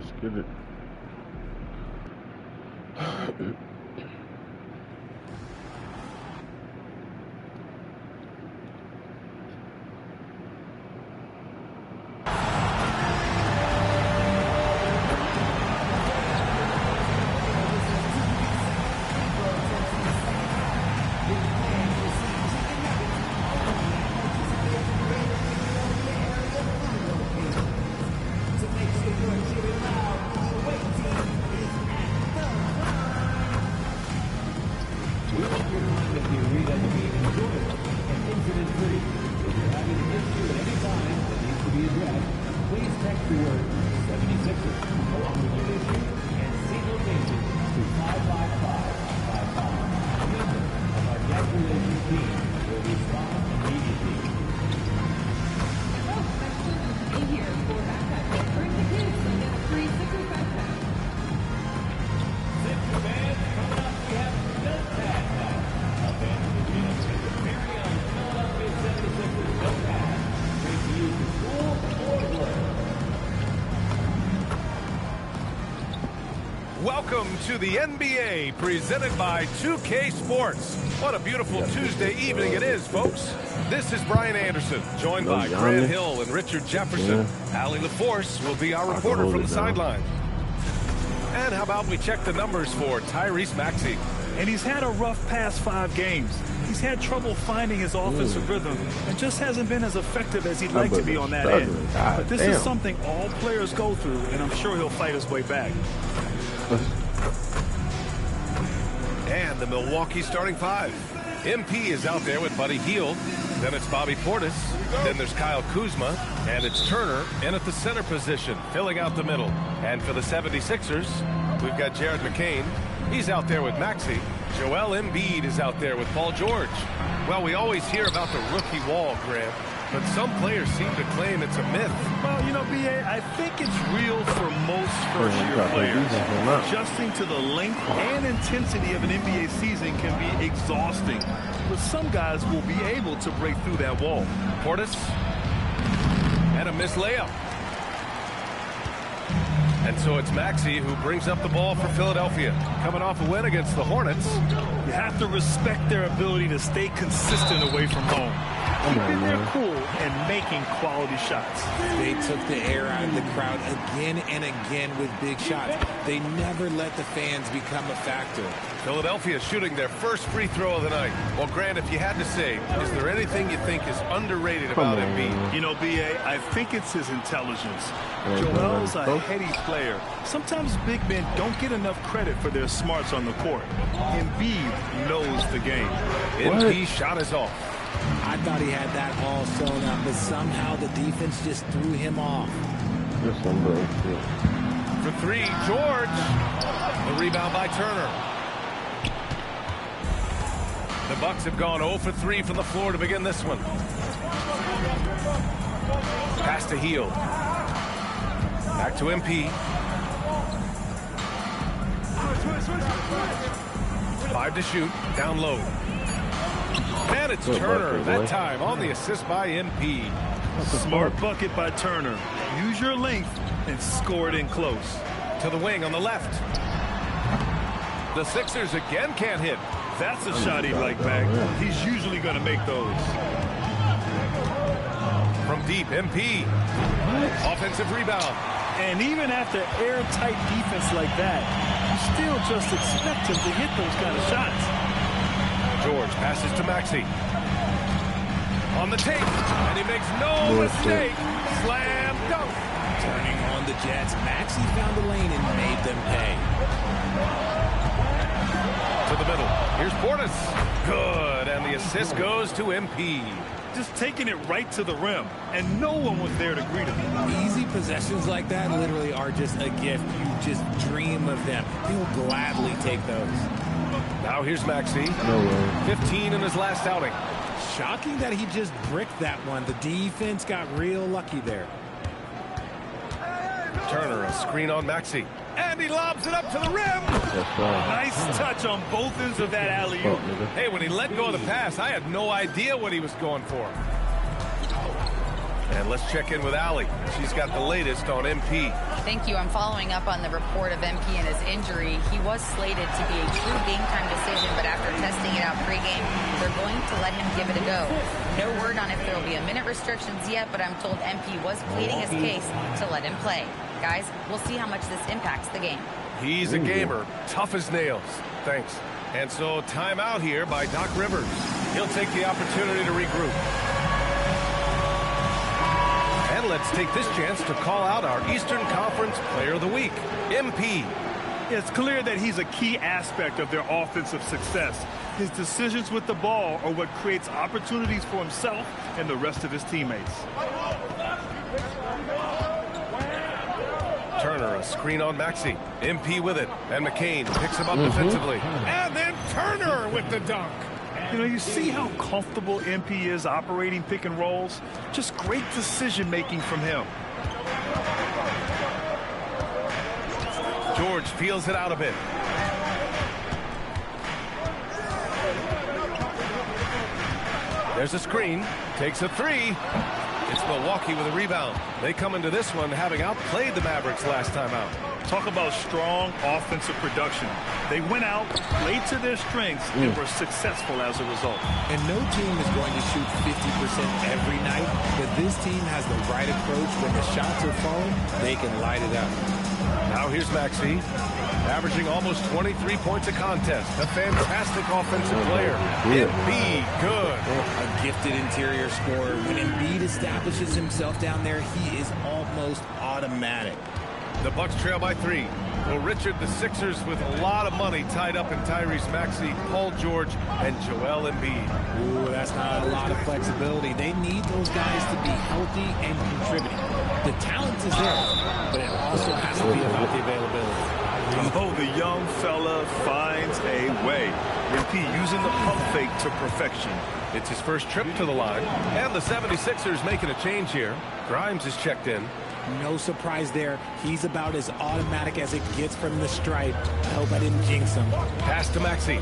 Let's get it. Welcome to the NBA, presented by 2K Sports. What a beautiful Tuesday evening it is, folks. This is Brian Anderson, joined by Grant Hill and Richard Jefferson. Allie LaForce will be our reporter from the sideline. And how about we check the numbers for Tyrese Maxey? And he's had a rough past 5 games. He's had trouble finding his offensive rhythm and just hasn't been as effective as he'd like to be on that end. But this is something all players go through, and I'm sure he'll fight his way back. And the Milwaukee starting 5. MP is out there with Buddy Hield. Then it's Bobby Portis. Then there's Kyle Kuzma. And it's Turner in at the center position, filling out the middle. And for the 76ers, we've got Jared McCain. He's out there with Maxey. Joel Embiid is out there with Paul George. Well, we always hear about the rookie wall, Grant, but some players seem to claim it's a myth. Well, you know, B.A., I think it's real for most first-year players. Adjusting to the length and intensity of an NBA season can be exhausting, but some guys will be able to break through that wall. Portis, and a missed layup. And so it's Maxey who brings up the ball for Philadelphia, coming off a win against the Hornets. You have to respect their ability to stay consistent away from home. Keeping their cool and making quality shots. They took the air out of the crowd again and again with big shots. They never let the fans become a factor. Philadelphia shooting their first free throw of the night. Well, Grant, if you had to say, is there anything you think is underrated about Embiid? You know, B.A., I think it's his intelligence. Joel's a heady player. Sometimes big men don't get enough credit for their smarts on the court. Embiid knows the game. Embiid's shot is off. I thought he had that all sewn up, but somehow the defense just threw him off. For 3, George. The rebound by Turner. The Bucks have gone 0 for 3 from the floor to begin this one. Pass to Hield. Back to MP. 5 to shoot. Down low. And it's Turner that time on the assist by MP. Smart bucket by Turner. Use your length and score it in close. To the wing on the left. The Sixers again can't hit. That's a shot he'd like back. He's usually going to make those. From deep, MP. Offensive rebound. And even after airtight defense like that, you still just expect him to hit those kind of shots. George passes to Maxey. On the tape, and he makes no mistake. Slam dunk. Turning on the Jets, Maxey found the lane and made them pay. To the middle. Here's Portis. Good, and the assist goes to MP. Just taking it right to the rim, and no one was there to greet him. Easy possessions like that literally are just a gift. You just dream of them. He'll gladly take those. Now here's Maxey. 15 in his last outing. Shocking that he just bricked that one. The defense got real lucky there. Turner, a screen on Maxey. And he lobs it up to the rim. Nice touch on both ends of that alley-oop. Hey, when he let go of the pass, I had no idea what he was going for. And let's check in with Allie. She's got the latest on MP. Thank you. I'm following up on the report of MP and his injury. He was slated to be a true game-time decision, but after testing it out pregame, they're going to let him give it a go. No word on if there will be a minute restrictions yet, but I'm told MP was pleading his case to let him play. Guys, we'll see how much this impacts the game. He's a gamer, tough as nails. Thanks. And so timeout here by Doc Rivers. He'll take the opportunity to regroup. And let's take this chance to call out our Eastern Conference Player of the Week, MP. It's clear that he's a key aspect of their offensive success. His decisions with the ball are what creates opportunities for himself and the rest of his teammates. Turner, a screen on Maxey. MP with it, and McCain picks him up defensively. And then Turner with the dunk. You know, you see how comfortable MP is operating pick and rolls? Just great decision-making from him. George feels it out a bit. There's a screen. Takes a three. It's Milwaukee with a rebound. They come into this one having outplayed the Mavericks last time out. Talk about strong offensive production. They went out, played to their strengths, and were successful as a result. And no team is going to shoot 50% every night, but this team has the right approach. When the shots are falling, they can light it up. Now here's Maxey, averaging almost 23 points a contest. A fantastic offensive player. Embiid, good. A gifted interior scorer. When Embiid establishes himself down there, he is almost automatic. The Bucks trail by 3. Well, Richard, the Sixers with a lot of money tied up in Tyrese Maxey, Paul George, and Joel Embiid. Ooh, that's not a lot of flexibility. They need those guys to be healthy and contributing. The talent is there, but it also has to be about the availability. Oh, the young fella finds a way. MP using the pump fake to perfection. It's his first trip to the line, and the 76ers making a change here. Grimes is checked in. No surprise there. He's about as automatic as it gets from the stripe. I hope I didn't jinx him. Pass to Maxey.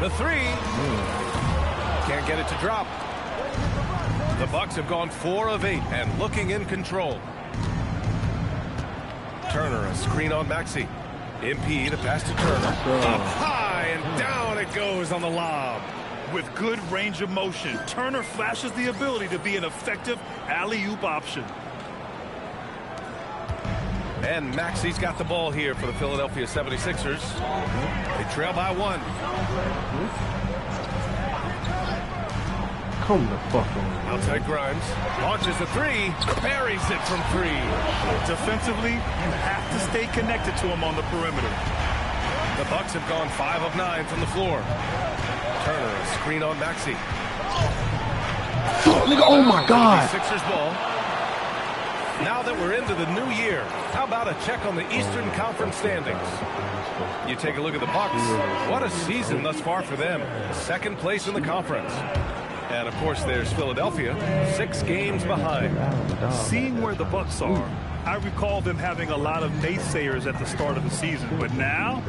The three. Can't get it to drop. The Bucks have gone 4 of 8 and looking in control. Turner, a screen on Maxey. MP, the pass to Turner. Up high and down it goes on the lob. With good range of motion, Turner flashes the ability to be an effective alley-oop option. And Maxey's got the ball here for the Philadelphia 76ers. They trail by 1. Come the fuck on. Outside Grimes. Launches a 3. Buries it from 3. Defensively, you have to stay connected to him on the perimeter. The Bucks have gone 5 of 9 from the floor. Turner, a screen on Maxey. Oh my God! Sixers ball. Now that we're into the new year, how about a check on the Eastern Conference standings? You take a look at the Bucks. What a season thus far for them. 2nd place in the conference. And of course, there's Philadelphia, 6 games behind. Seeing where the Bucks are, I recall them having a lot of naysayers at the start of the season, but now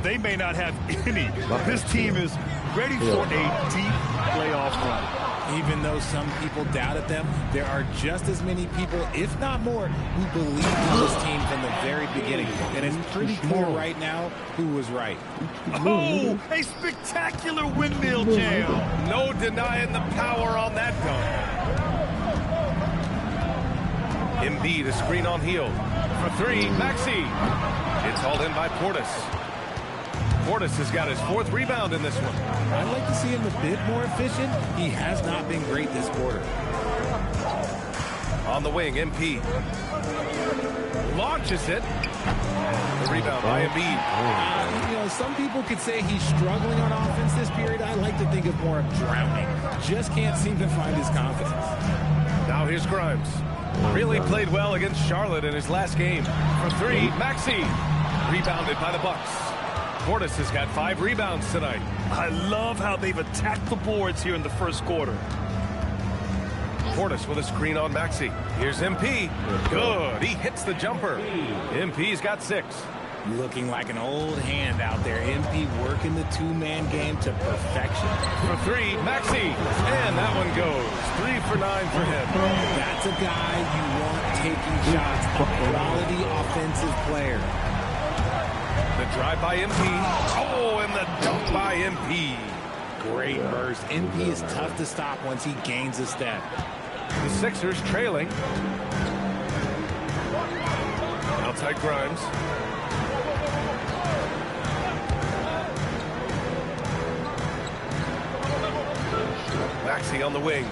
they may not have any. This team is ready for a deep playoff run. Even though some people doubted them, there are just as many people, if not more, who believe in this team from the very beginning. And it's pretty clear right now who was right. Oh, a spectacular windmill jam. No denying the power on that dunk. Embiid, a screen on Hield. For 3, Maxey. It's hauled in by Portis. Portis has got his 4th rebound in this one. I'd like to see him a bit more efficient. He has not been great this quarter. On the wing, MP. Launches it. The rebound by Embiid. You know, some people could say he's struggling on offense this period. I like to think of more of drowning. Just can't seem to find his confidence. Now here's Grimes. Really played well against Charlotte in his last game. For 3, Maxey. Rebounded by the Bucks. Portis has got 5 rebounds tonight. I love how they've attacked the boards here in the first quarter. Portis with a screen on Maxey. Here's MP. Good. He hits the jumper. MP's got 6. Looking like an old hand out there. MP working the two-man game to perfection. For three, Maxey. And that one goes. 3 for 9 for him. That's a guy you want taking shots. A quality offensive player. The drive by MP. Oh, and the dunk by MP. Great burst. MP is tough to stop once he gains a step. The Sixers trailing. Outside Grimes. Maxey on the wing.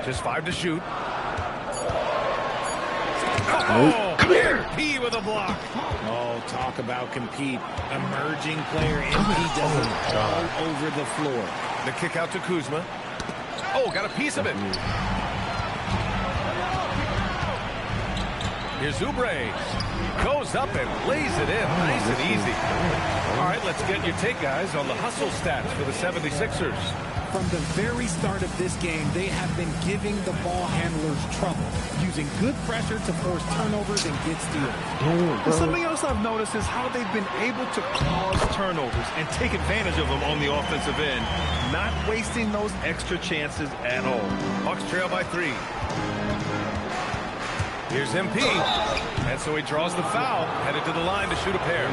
Just 5 to shoot. Oh, come here. MP with a block. Oh, talk about compete. Emerging player. MP does it all over the floor. The kick out to Kuzma. Oh, got a piece of it. Here's Oubre. Goes up and lays it in. Nice and easy. All right, let's get your take, guys, on the hustle stats for the 76ers. From the very start of this game, they have been giving the ball handlers trouble, using good pressure to force turnovers and get steals. And something else I've noticed is how they've been able to cause turnovers and take advantage of them on the offensive end, not wasting those extra chances at all. Bucks trail by 3. Here's MP, and so he draws the foul, headed to the line to shoot a pair.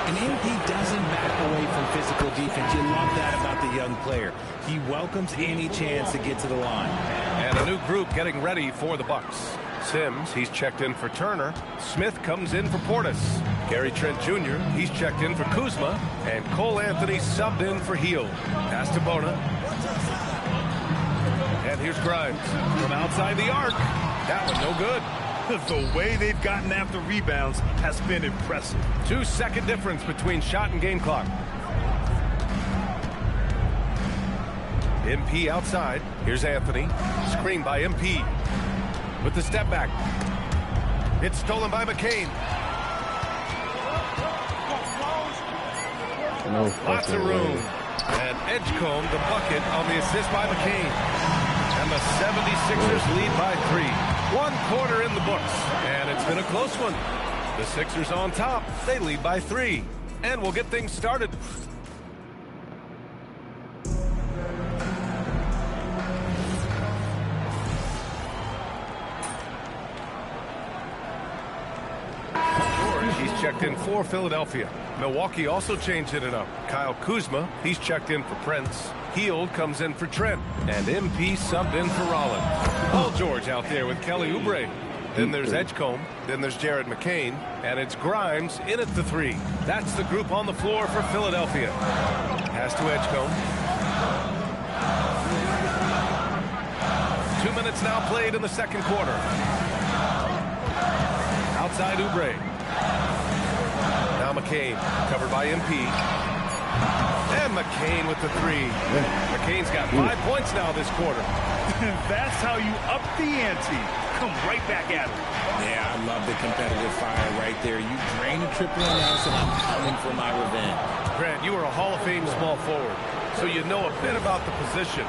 And MP doesn't back away from physical defense. You love that about the young player. He welcomes any chance to get to the line. And a new group getting ready for the Bucks. Sims, he's checked in for Turner. Smith comes in for Portis. Gary Trent Jr., he's checked in for Kuzma. And Cole Anthony subbed in for Hield. Pass to Bona. And here's Grimes from outside the arc. That one no good. The way they've gotten after rebounds has been impressive. 2-second difference between shot and game clock. MP outside. Here's Anthony. Screen by MP. With the step back. It's stolen by McCain. Lots of room. And Edgecombe the bucket on the assist by McCain. And the 76ers lead by 3. 1 quarter in the books, and it's been a close one. The Sixers on top. They lead by 3, and we'll get things started. George, he's checked in for Philadelphia. Milwaukee also changing it up. Kyle Kuzma, he's checked in for Prince. Hield comes in for Trent, and MP subbed in for Rollins. Paul George out there with Kelly Oubre. Then there's Edgecombe. Then there's Jared McCain. And it's Grimes in at the 3. That's the group on the floor for Philadelphia. Pass to Edgecombe. 2 minutes now played in the second quarter. Outside Oubre. Now McCain, covered by MP. And McCain with the 3. McCain's got 5 points now this quarter. That's how you up the ante. Come right back at him. Yeah, I love the competitive fire right there. You drain a triple on us, and I'm coming for my revenge. Grant, you are a Hall of Fame small forward, so you know a bit about the position.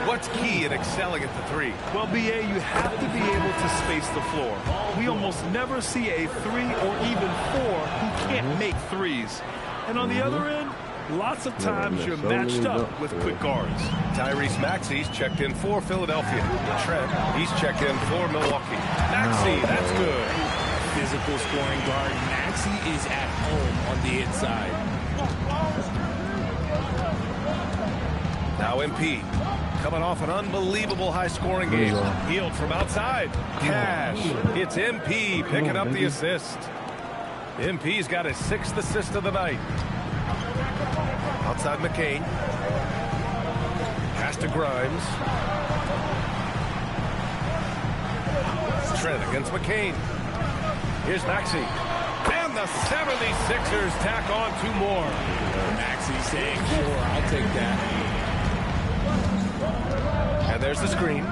What's key in excelling at the 3? Well, BA, you have to be able to space the floor. We almost never see a 3 or even 4 who can't make threes. And on the other end, lots of times you're matched up with quick guards. Tyrese Maxey's checked in for Philadelphia. Trent, he's checked in for Milwaukee. Maxey, that's good. Physical scoring guard. Maxey is at home on the inside. Now MP, coming off an unbelievable high-scoring game. Hield from outside. Cash. It's MP picking up the assist. MP's got his 6th assist of the night. Outside McCain. Pass to Grimes. Trent against McCain. Here's Maxey. And the 76ers tack on 2 more. Maxey saying, sure, I'll take that. And there's the screen.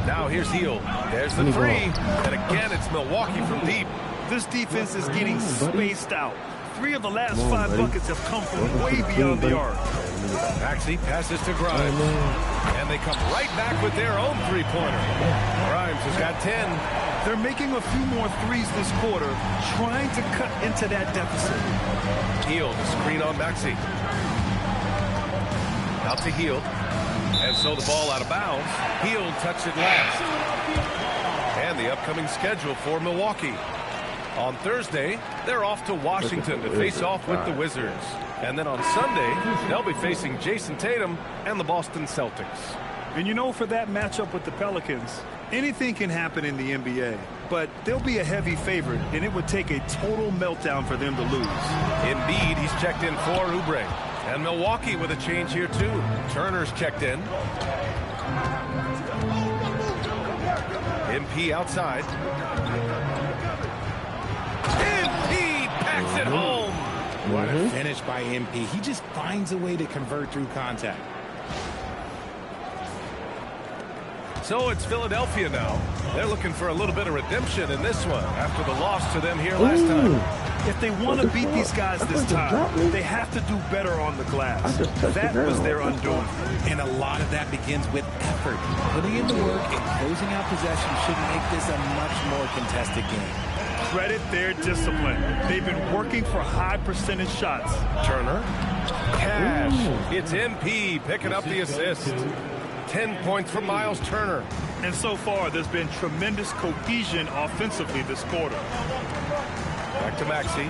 Now here's Hield. There's the 3. And again, it's Milwaukee from deep. This defense is getting spaced out. 3 of the last 5 buckets have come from way beyond the arc. Maxey passes to Grimes. And they come right back with their own 3-pointer. Grimes has got 10. They're making a few more threes this quarter, trying to cut into that deficit. Hield, screen on Maxey. Out to Hield. And so the ball out of bounds. Hield touched it last. And the upcoming schedule for Milwaukee. On Thursday, they're off to Washington to face off with the Wizards. And then on Sunday, they'll be facing Jason Tatum and the Boston Celtics. And you know, for that matchup with the Pelicans, anything can happen in the NBA. But they'll be a heavy favorite, and it would take a total meltdown for them to lose. Embiid, he's checked in for Oubre. And Milwaukee with a change here, too. Turner's checked in. MP outside. MP packs it home. What a finish by MP. He just finds a way to convert through contact. So it's Philadelphia now. They're looking for a little bit of redemption in this one after the loss to them here last time. If they want to beat these guys this time, they have to do better on the glass. That was their undoing. And a lot of that begins with effort. Putting in the work and closing out possession should make this a much more contested game. Credit their discipline. They've been working for high percentage shots. Turner. Cash. It's MP picking up the assist. 10 points from Miles Turner. And so far, there's been tremendous cohesion offensively this quarter. Back to Maxey.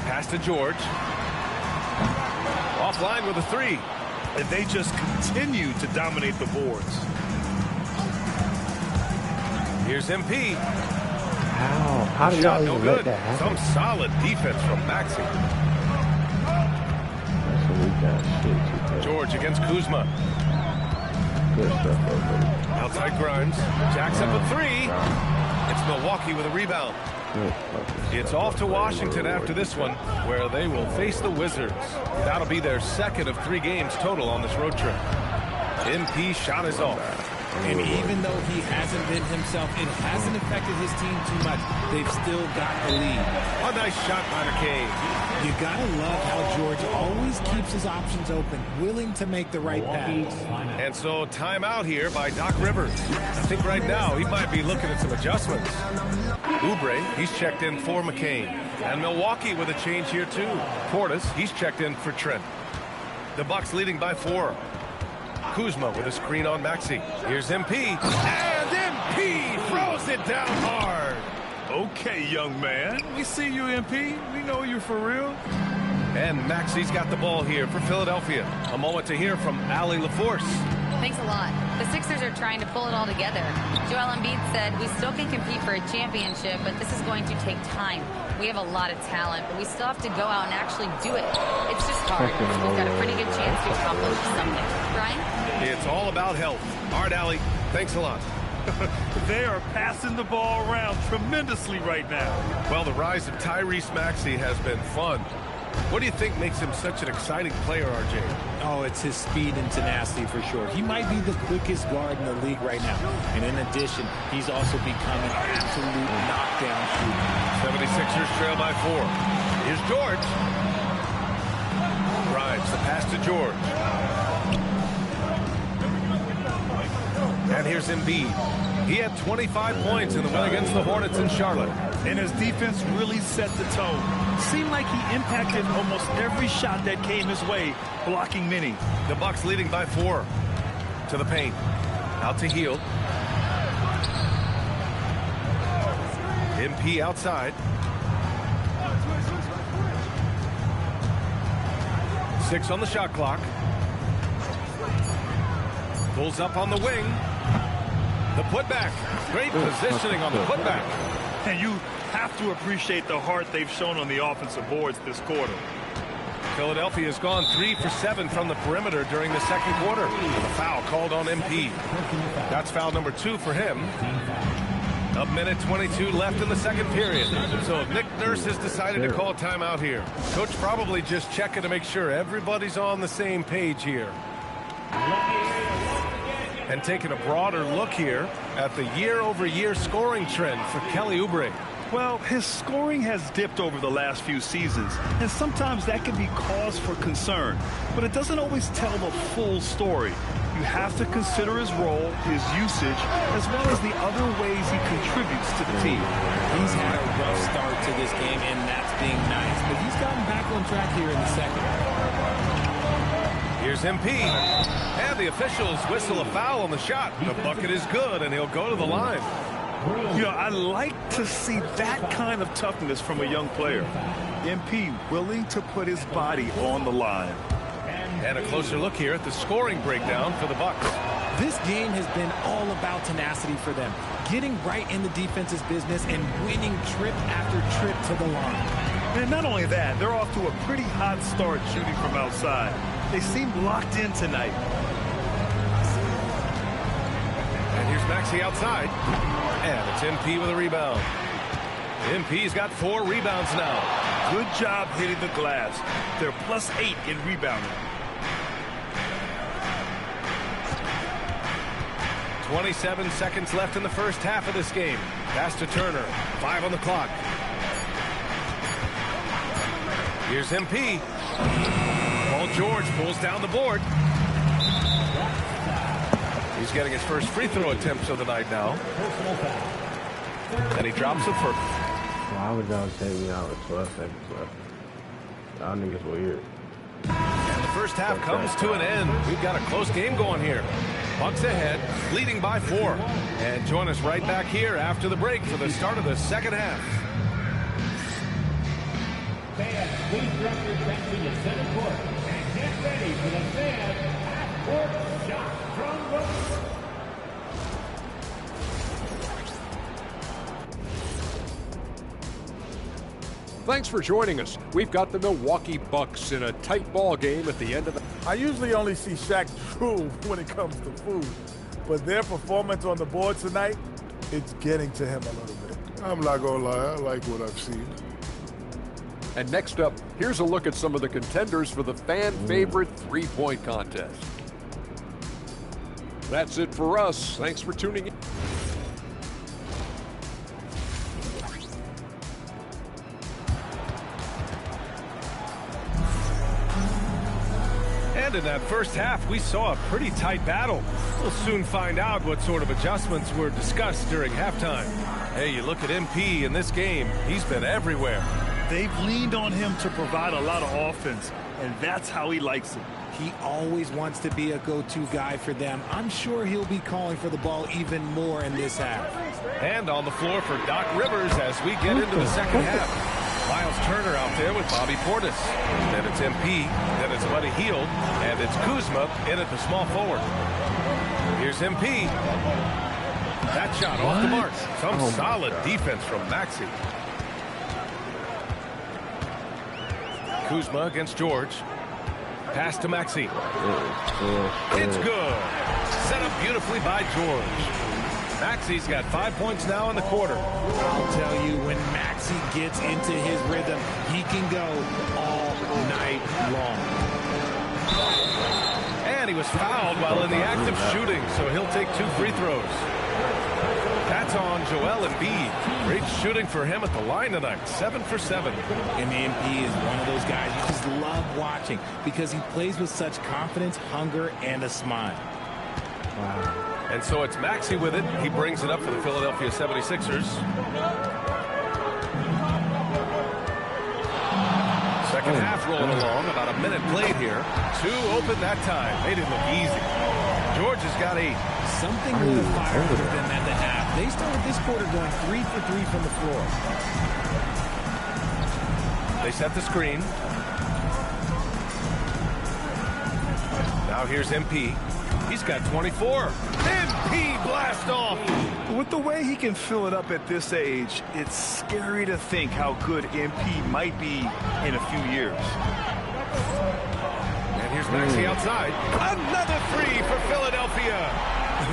Pass to George. Offline with a three. And they just continue to dominate the boards. How? Here's MP. How did y'all no even good. let that happen? Some solid defense from Maxey. George against Kuzma. Good stuff, buddy. Outside Grimes. Jacks up a three. It's Milwaukee with a rebound. It's off to Washington after this one, where they will face the Wizards. That'll be their second of 3 games total on this road trip. MP shot is off. And even though he hasn't been himself, it hasn't affected his team too much. They've still got the lead. A nice shot by McCabe. You gotta love how George always keeps his options open, willing to make the right pass. And so timeout here by Doc Rivers. I think right now he might be looking at some adjustments. Oubre, he's checked in for McCain. And Milwaukee with a change here too. Portis, he's checked in for Trent. The Bucks leading by 4. Kuzma with a screen on Maxey. Here's MP. And MP throws it down hard. Okay, young man. We see you, MP. We know you're for real. And Maxey's got the ball here for Philadelphia. A moment to hear from Allie LaForce. Thanks a lot. The Sixers are trying to pull it all together. Joel Embiid said, we still can compete for a championship, but this is going to take time. We have a lot of talent, but we still have to go out and actually do it. It's just hard. We've got a pretty good chance to accomplish something. Brian? It's all about health. All right, Allie. Thanks a lot. They are passing the ball around tremendously right now. Well, the rise of Tyrese Maxey has been fun. What do you think makes him such an exciting player, RJ? Oh, it's his speed and tenacity for sure. He might be the quickest guard in the league right now. And in addition, he's also become an absolute knockdown shooter. 76ers trail by 4. Here's George. Grimes, the pass to George. And here's Embiid. He had 25 points in the win against the Hornets in Charlotte. And his defense really set the tone. Seemed like he impacted almost every shot that came his way, blocking many. The Bucks leading by 4. To the paint. Out to Hield. MP outside. 6 on the shot clock. Pulls up on the wing. The putback. Great positioning on the putback. And you have to appreciate the heart they've shown on the offensive boards this quarter. Philadelphia has gone 3 for 7 from the perimeter during the second quarter. A foul called on MP. That's foul number 2 for him. A minute 22 left in the second period. So Nick Nurse has decided to call timeout here. Coach probably just checking to make sure everybody's on the same page here. And taking a broader look here at the year-over-year scoring trend for Kelly Oubre. Well, his scoring has dipped over the last few seasons, and sometimes that can be cause for concern. But it doesn't always tell the full story. you have to consider his role, his usage, as well as the other ways he contributes to the team. He's had a rough start to this game, and that's being nice. But he's gotten back on track here in the second. Here's MP. And the officials whistle a foul on the shot. The bucket is good, and he'll go to the line. You know, I like to see that kind of toughness from a young player. MP willing to put his body on the line. And a closer look here at the scoring breakdown for the Bucks. This game has been all about tenacity for them, getting right in the defense's business and winning trip after trip to the line. And not only that, they're off to a pretty hot start shooting from outside. They seem locked in tonight. And here's Maxey outside. And it's MP with a rebound. MP's got 4 rebounds now. Good job hitting the glass. They're +8 in rebounding. 27 seconds left in the first half of this game. Pass to Turner. 5 on the clock. Here's MP. Paul George pulls down the board. He's getting his first free throw attempts of the night now. And he drops it for... Why would y'all take me out with 12 seconds left? Y'all niggas weird. And the first half comes to an end. We've got a close game going here. Bucks ahead, leading by 4. And join us right back here after the break for the start of the second half. Fans, please drop your attention to center court and get ready for the fan half-court shot from the... Thanks for joining us. We've got the Milwaukee Bucks in a tight ball game at the end of the... I usually only see Shaq drool when it comes to food, but their performance on the board tonight, it's getting to him a little bit. I'm not gonna lie, I like what I've seen. And next up, here's a look at some of the contenders for the fan favorite three-point contest. That's it for us. Thanks for tuning in. And in that first half, we saw a pretty tight battle. We'll soon find out what sort of adjustments were discussed during halftime. Hey, you look at MP in this game, he's been everywhere. They've leaned on him to provide a lot of offense, and that's how he likes it. He always wants to be a go-to guy for them. I'm sure he'll be calling for the ball even more in this half. And on the floor for Doc Rivers as we get into the second half. Miles Turner out there with Bobby Portis. Then it's MP, then it's Buddy Hield, and it's Kuzma in at the small forward. Here's MP. That shot off the mark. Some solid defense from Maxey. Kuzma against George. Pass to Maxey. It's good. Set up beautifully by George. Maxey's got 5 points now in the quarter. I'll tell you, when Maxey gets into his rhythm, he can go all night long. And he was fouled while in the act of shooting, so he'll take 2 free throws. That's on Joel Embiid. Great shooting for him at the line tonight, 7 for 7. And MP is one of those guys you just love watching because he plays with such confidence, hunger, and a smile. Wow. And so it's Maxey with it. He brings it up for the Philadelphia 76ers. Second half rolling along, about a minute played here. 2 open that time. Made it look easy. George has got 8. Something really fired with them at the half. They started this quarter going 3 for 3 from the floor. They set the screen. Now here's MP. He's got 24. MP blast off. With the way he can fill it up at this age, it's scary to think how good MP might be in a few years. And here's Maxey outside. Another 3 for Philadelphia.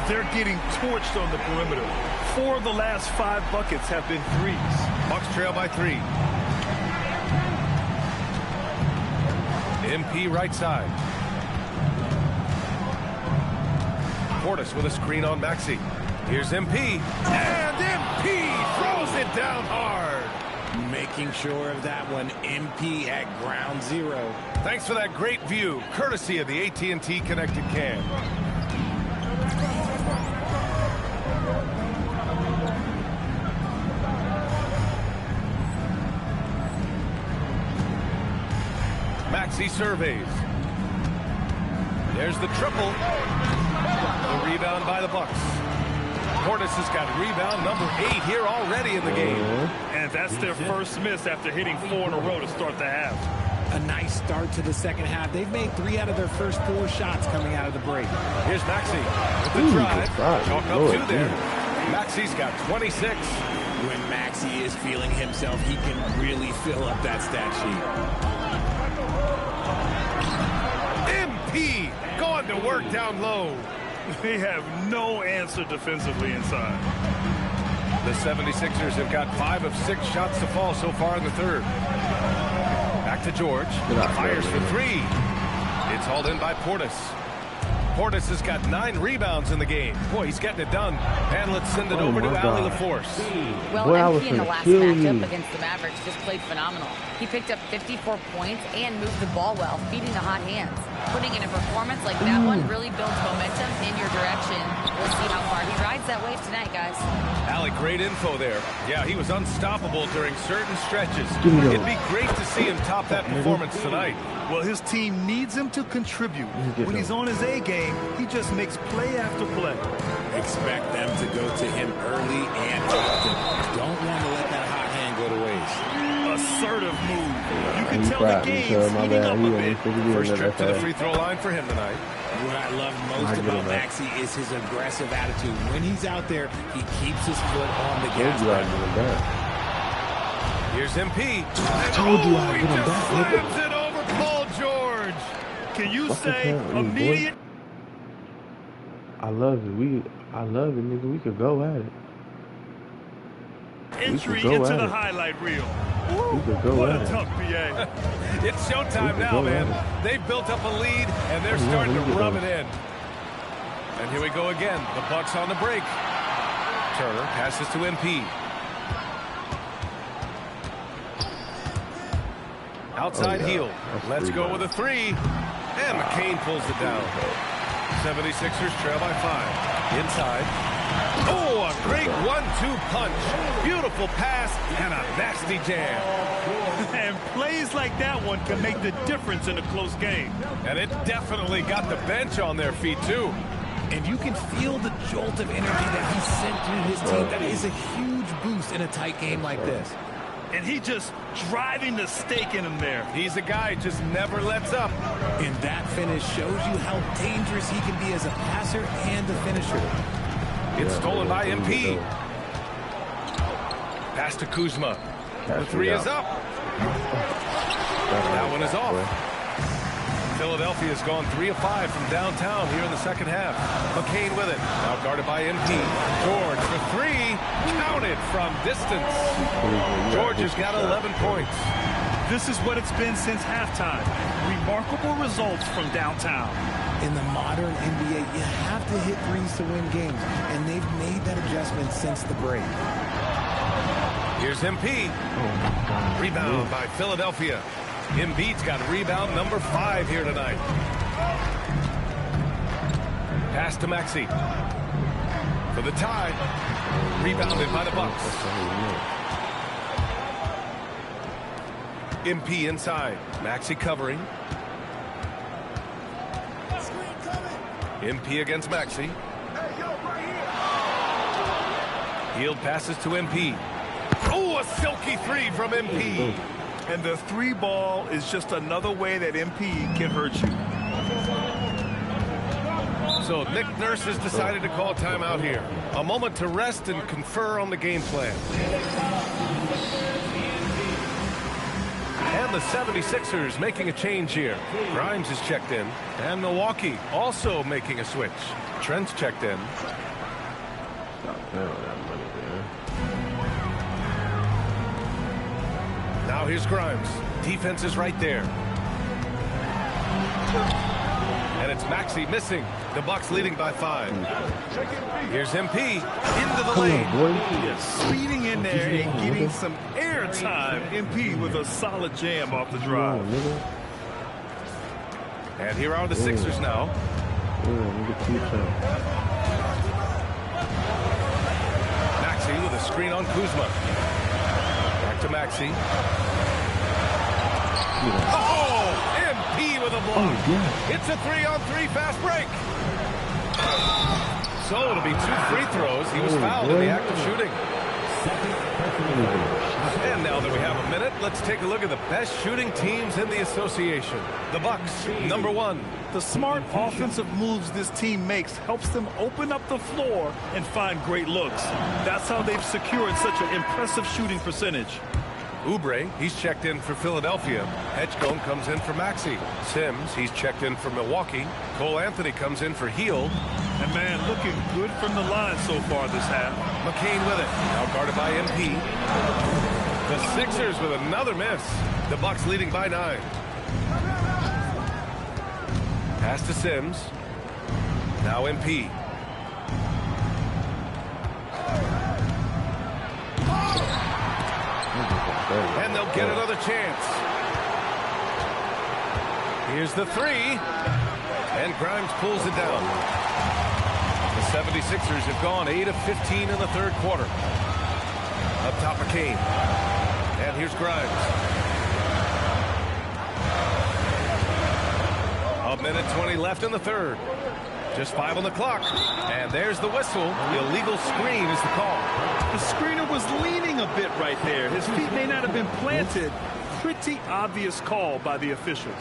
They're getting torched on the perimeter. 4 of the last 5 buckets have been threes. Bucks trail by 3. MP right side. Portis with a screen on Maxey. Here's MP. And MP throws it down hard. Making sure of that one. MP at ground zero. Thanks for that great view, courtesy of the AT&T Connected Cam. Maxey surveys. There's the triple. The rebound by the Bucks. Portis has got rebound number 8 here already in the game. And that's their first miss after hitting 4 in a row to start the half. A nice start to the second half. They've made 3 out of their first 4 shots coming out of the break. Here's Maxey with the drive. Chalk up 2 there. Maxey's got 26. When Maxey is feeling himself, he can really fill up that stat sheet. MP going to work down low. They have no answer defensively inside. The 76ers have got 5 of 6 shots to fall so far in the third. Back to George. Fires for 3. It's hauled in by Portis. Portis has got 9 rebounds in the game. Boy, he's getting it done. And let's send it over to Allie LaForce. Well, MP in the last matchup against the Mavericks just played phenomenal. He picked up 54 points and moved the ball well, feeding the hot hands. Putting in a performance like that one really builds momentum in your direction. We'll see how far he rides that wave tonight, guys. Allie, great info there. Yeah, he was unstoppable during certain stretches. It'd be great to see him top that performance tonight. Well, his team needs him to contribute. When he's on his A game, he just makes play after play. Expect them to go to him early and often. Don't want to let that hot hand go to waste. Assertive move. You can tell the game's heating up a bit. First trip to the free throw line for him tonight. What I love most about Maxey is his aggressive attitude. When he's out there, he keeps his foot on the gas pedal. Here's MP. I told you I'd get him back. Slams it over Paul George. Can you say immediate? I love it. I love it, nigga. We could go at it. Entry into the highlight reel. We could go what at a it. tough PA. It's showtime now, man. They've built up a lead, and they're starting to rub it in. And here we go again. The Bucks on the break. Turner passes to MP. Outside heel. Let's go with a 3. And McCain pulls it down. 76ers trail by 5. Inside. Oh, a great 1-2 punch. Beautiful pass and a nasty jam. And plays like that one can make the difference in a close game. And it definitely got the bench on their feet, too. And you can feel the jolt of energy that he sent through his team. That is a huge boost in a tight game like this. And he just driving the stake in him there. He's a guy who just never lets up. And that finish shows you how dangerous he can be as a passer and a finisher. It's stolen by MP. Pass to Kuzma. The 3 is up. That one is off. Philadelphia's gone 3 of 5 from downtown here in the second half. McCain with it. Now guarded by MP. George for 3. Counted from distance. George has got 11 points. This is what it's been since halftime. Remarkable results from downtown. In the modern NBA, you have to hit threes to win games, and they've made that adjustment since the break. Here's MP. Rebound by Philadelphia. Embiid's got rebound number 5 here tonight. Pass to Maxey. For the tie. Rebounded by the Bucks. MP inside. Maxey covering. MP against Maxey. Hield passes to MP. Oh, a silky 3 from MP. And the 3 ball is just another way that MP can hurt you. So Nick Nurse has decided to call timeout here. A moment to rest and confer on the game plan. And the 76ers making a change here. Grimes is checked in. And Milwaukee also making a switch. Trent's checked in. Now here's Grimes. Defense is right there. And it's Maxey missing. The Bucks leading by 5. Here's MP into the lane. Speeding in there and getting some air time. MP with a solid jam off the drive. And here are the Sixers now. Maxey with a screen on Kuzma. Back to Maxey. Oh, MP with a block. It's a 3-on-3 fast break. So it'll be 2 free throws. He was fouled in the act of shooting. And now that we have a minute, let's take a look at the best shooting teams in the association. The Bucks, number 1. The smart offensive moves this team makes helps them open up the floor and find great looks. That's how they've secured such an impressive shooting percentage. Oubre, he's checked in for Philadelphia. Edgecombe comes in for Maxey. Sims, he's checked in for Milwaukee. Cole Anthony comes in for Hield. And man, looking good from the line so far this half. McCain with it, now guarded by MP. The Sixers with another miss. The Bucks leading by 9. Pass to Sims. Now MP. And they'll get another chance. Here's the 3. And Grimes pulls it down. The 76ers have gone 8 of 15 in the third quarter. Up top of Kane. And here's Grimes. A minute 20 left in the third. Just 5 on the clock. And there's the whistle. Illegal screen is the call. The screener was leaning a bit right there. His feet may not have been planted. Pretty obvious call by the officials.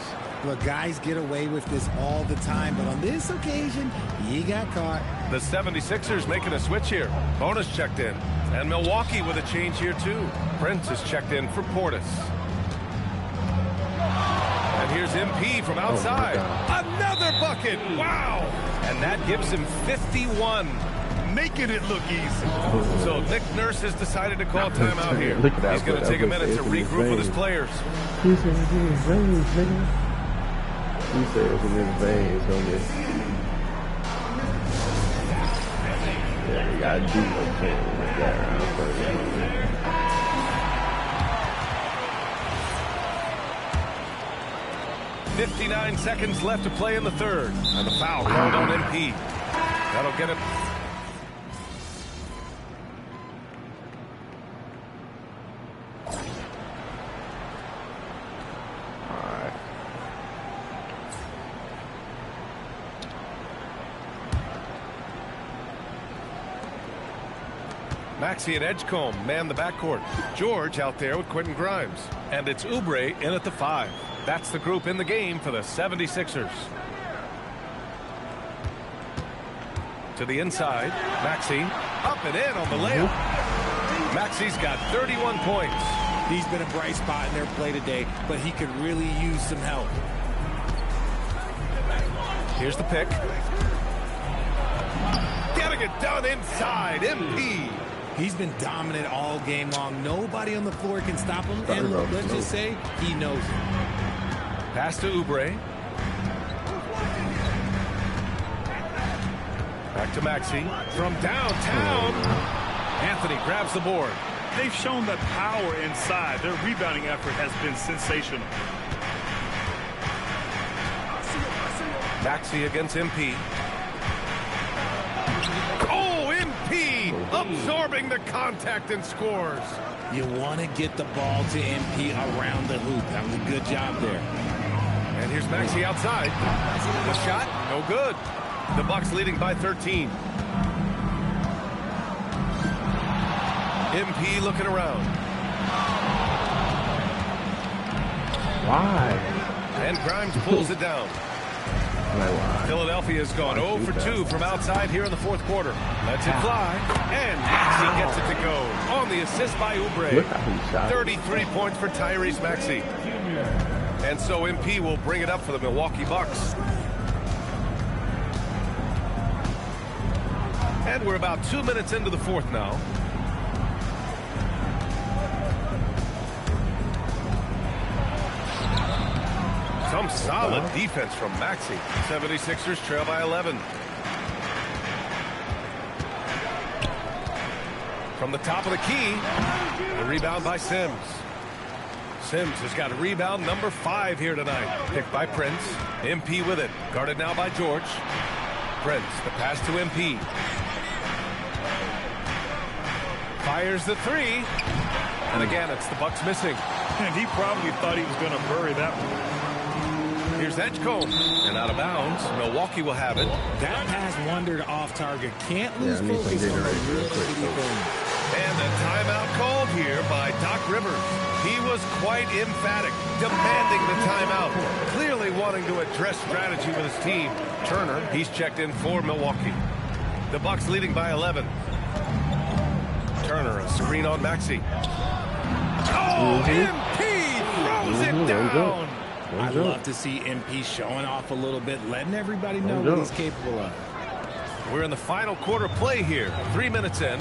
Look, guys get away with this all the time, but on this occasion, he got caught. The 76ers making a switch here. Bonus checked in. And Milwaukee with a change here, too. Prince is checked in for Portis. And here's MP from outside. Another bucket. Wow. And that gives him 51. Making it look easy. So Nick Nurse has decided to call timeout here. He's going to take a minute to regroup with his players. He said it's in his veins, nigga. He said it's in his veins, homie. Yeah, you gotta do what you can with that around first. 59 seconds left to play in the third. And the foul called on MP. That'll get it. Maxey and Edgecombe man the backcourt. George out there with Quentin Grimes. And it's Oubre in at the 5. That's the group in the game for the 76ers. To the inside. Maxey up and in on the layup. Maxey's got 31 points. He's been a bright spot in their play today, but he could really use some help. Here's the pick. Getting it done inside. MP. He's been dominant all game long. Nobody on the floor can stop him. And look, let's just say he knows it. Pass to Oubre. Back to Maxey. From downtown. Anthony grabs the board. They've shown that power inside. Their rebounding effort has been sensational. Maxey against MP. Oh, MP absorbing the contact and scores. You want to get the ball to MP around the hoop. That was a good job there. And here's Maxey outside. The shot, no good. The Bucks leading by 13. MP looking around. Why? And Grimes pulls it down. Philadelphia's gone 0 for 2 from outside here in the fourth quarter. Lets it fly. And Maxey gets it to go. On the assist by Oubre. 33 points for Tyrese Maxey. And so MP will bring it up for the Milwaukee Bucks. And we're about 2 minutes into the fourth now. Some solid defense from Maxey. 76ers trail by 11. From the top of the key, the rebound by Sims. Sims has got rebound number 5 here tonight. Picked by Prince. MP with it. Guarded now by George. Prince, the pass to MP. Fires the 3. And again, it's the Bucks missing. And he probably thought he was going to bury that one. Here's Edgecombe, and out of bounds. Milwaukee will have it. That pass wandered off target. Can't lose focus on the real bitty things. And a timeout called here by Doc Rivers. He was quite emphatic, demanding the timeout, clearly wanting to address strategy with his team. Turner, he's checked in for Milwaukee. The Bucks leading by 11. Turner, a screen on Maxey. Oh, MP throws it down. I love to see MP showing off a little bit, letting everybody know what he's capable of. We're in the final quarter play here. 3 minutes in.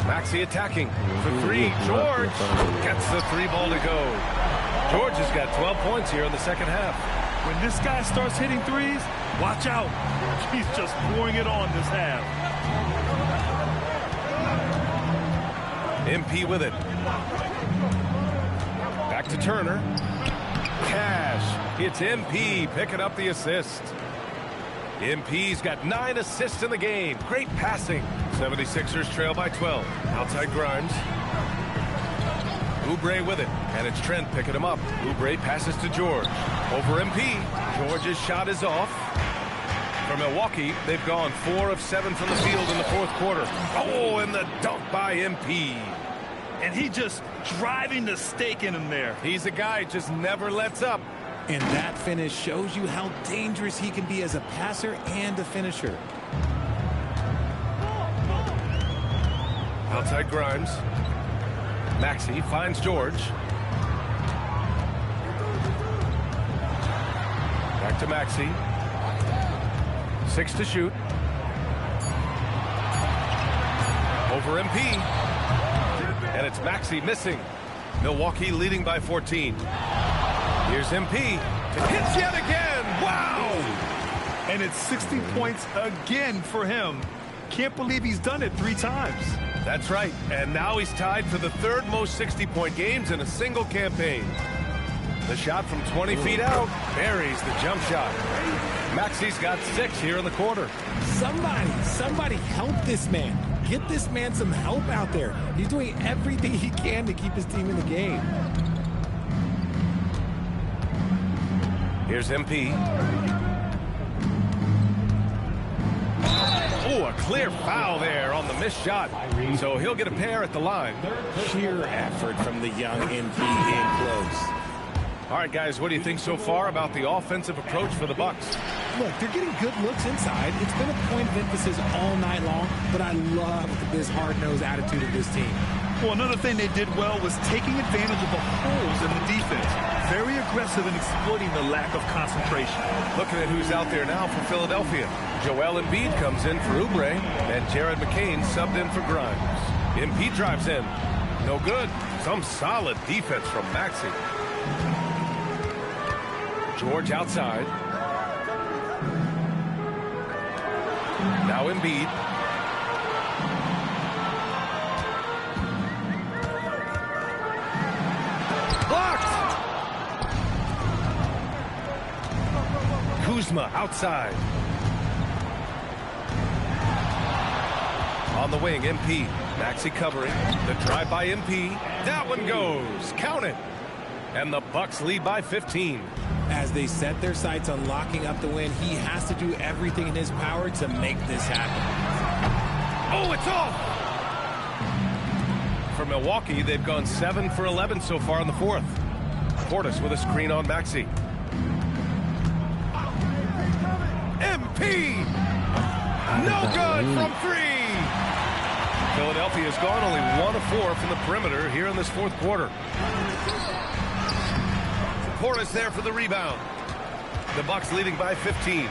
Maxey attacking for three. George gets the three ball to go. George has got 12 points here in the second half. When this guy starts hitting threes, watch out. He's just pouring it on this half. MP with it. Back to Turner. Cash. It's MP picking up the assist. MP's got 9 assists in the game. Great passing. 76ers trail by 12. Outside Grimes. Oubre with it. And it's Trent picking him up. Oubre passes to George. Over MP. George's shot is off. For Milwaukee, they've gone 4 of 7 from the field in the fourth quarter. Oh, and the dunk by MP. And he just driving the stake in him there. He's a guy who just never lets up. And that finish shows you how dangerous he can be as a passer and a finisher. Outside Grimes. Maxey finds George. Back to Maxey. 6 to shoot. Over MP. And it's Maxey missing. Milwaukee leading by 14. Here's MP. Hits yet again. Wow! And it's 60 points again for him. Can't believe he's done it 3 times. That's right. And now he's tied for the 3rd most 60-point games in a single campaign. The shot from 20 feet out buries the jump shot. Maxey's got 6 here in the quarter. Somebody help this man. Get this man some help out there. He's doing everything he can to keep his team in the game. Here's MP. Oh, a clear foul there on the missed shot. So he'll get a pair at the line. Sheer effort from the young MP in close. All right, guys, what do you think so far about the offensive approach for the Bucks? Look, they're getting good looks inside. It's been a point of emphasis all night long, but I love this hard-nosed attitude of this team. Well, another thing they did well was taking advantage of the holes in the defense. Very aggressive in exploiting the lack of concentration. Looking at who's out there now for Philadelphia. Joel Embiid comes in for Oubre, and Jared McCain subbed in for Grimes. Embiid drives in. No good. Some solid defense from Maxey. George outside. Now Embiid. Blocked! Kuzma outside. On the wing, MP. Maxey covering. The drive by MP. That one goes. Count it. And the Bucks lead by 15. As they set their sights on locking up the win, he has to do everything in his power to make this happen. Oh, it's off! For Milwaukee, they've gone 7 for 11 so far in the fourth. Portis with a screen on Maxey. MP! No good from 3! Philadelphia has gone only 1 of 4 from the perimeter here in this fourth quarter. Portis there for the rebound. The Bucks leading by 15.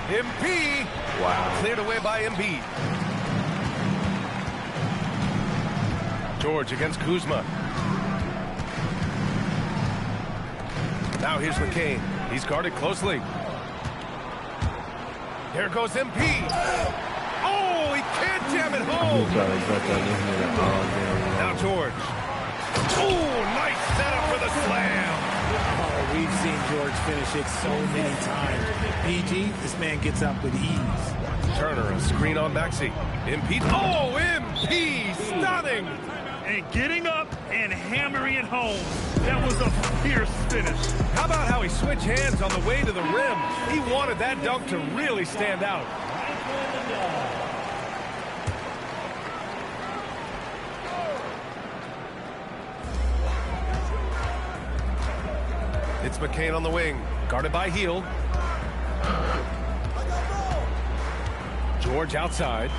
MP. Wow. Cleared away by Embiid. George against Kuzma. Now here's McCain. He's guarded closely. Here goes MP. Oh, he can't jam it home. Now George. Oh, nice setup for the slam. Oh, we've seen George finish it so many times. PG, this man gets up with ease. Turner, a screen on Maxey. MP. Oh, MP, stunning. And getting up and hammering it home. That was a fierce finish. How about how he switched hands on the way to the rim? He wanted that dunk to really stand out. It's McCain on the wing, guarded by Hield. George outside.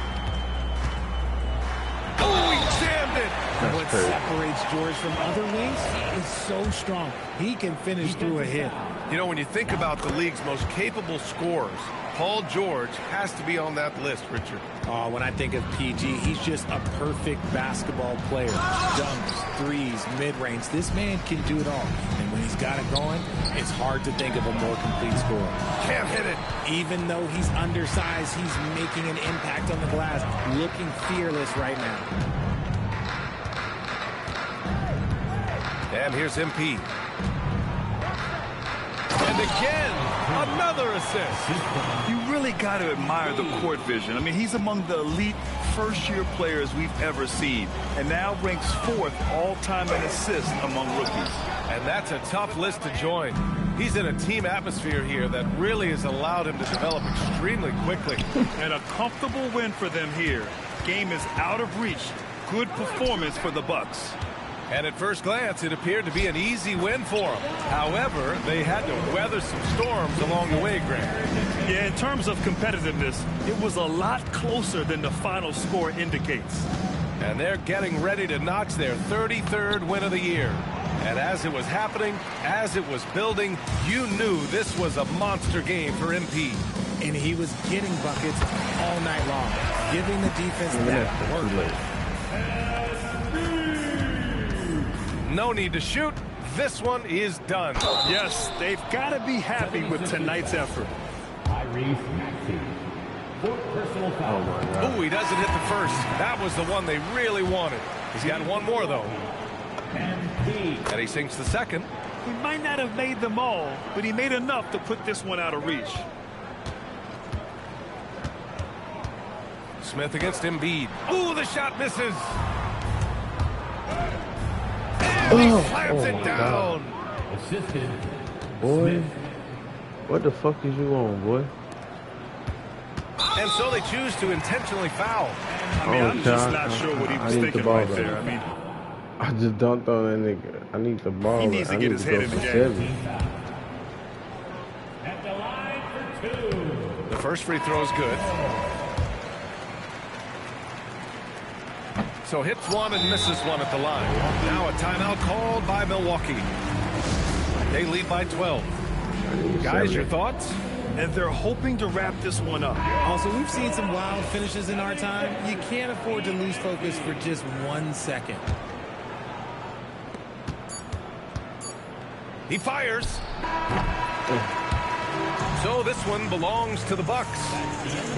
Oh, he jammed it. What separates George from other wings is so strong. He can finish through a hit. You know, when you think about the league's most capable scorers, Paul George has to be on that list, Richard. Oh, when I think of PG, he's just a perfect basketball player. Dunks, threes, mid-range. This man can do it all. And when he's got it going, it's hard to think of a more complete scorer. Can't hit it. Even though he's undersized, he's making an impact on the glass, looking fearless right now. And here's MP. And again, another assist. You really got to admire the court vision. I mean, he's among the elite first-year players we've ever seen, and now ranks 4th all-time in assists among rookies. And that's a tough list to join. He's in a team atmosphere here that really has allowed him to develop extremely quickly. And a comfortable win for them here. Game is out of reach. Good performance for the Bucks. And at first glance, it appeared to be an easy win for them. However, they had to weather some storms along the way, Grant. Yeah, in terms of competitiveness, it was a lot closer than the final score indicates. And they're getting ready to notch their 33rd win of the year. And as it was happening, as it was building, you knew this was a monster game for MP. And he was getting buckets all night long, giving the defense that work. No need to shoot. This one is done. Yes, they've got to be happy with tonight's effort. Oh, he doesn't hit the first. That was the one they really wanted. He's got one more, though. And he sinks the second. He might not have made them all, but he made enough to put this one out of reach. Smith against Embiid. Ooh, the shot misses. And he slams it down. Boy, what the fuck is you on, boy? And so they choose to intentionally foul. I mean, I'm just not sure what he was thinking right there. I mean, I just dunked on that nigga. I need the ball. He needs to get his head in the game. The first free throw is good. So hits one and misses one at the line. Now a timeout called by Milwaukee. They lead by 12. Guys, your thoughts? And they're hoping to wrap this one up. Also, we've seen some wild finishes in our time. You can't afford to lose focus for just 1 second. He fires. So this one belongs to the Bucks.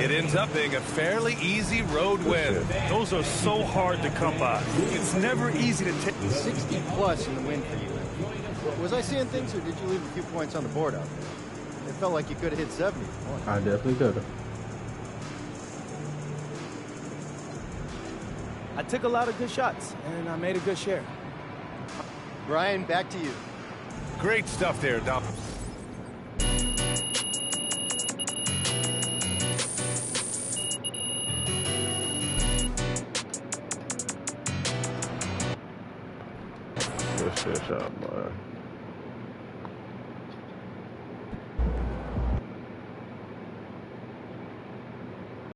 It ends up being a fairly easy road win. Those are so hard to come by. It's never easy to take. 60 plus in the win for you. Was I seeing things, or did you leave a few points on the board out there? It felt like you could have hit 70. I definitely could have. I took a lot of good shots, and I made a good share. Brian, back to you. Great stuff there, Dom. Good shot, boy.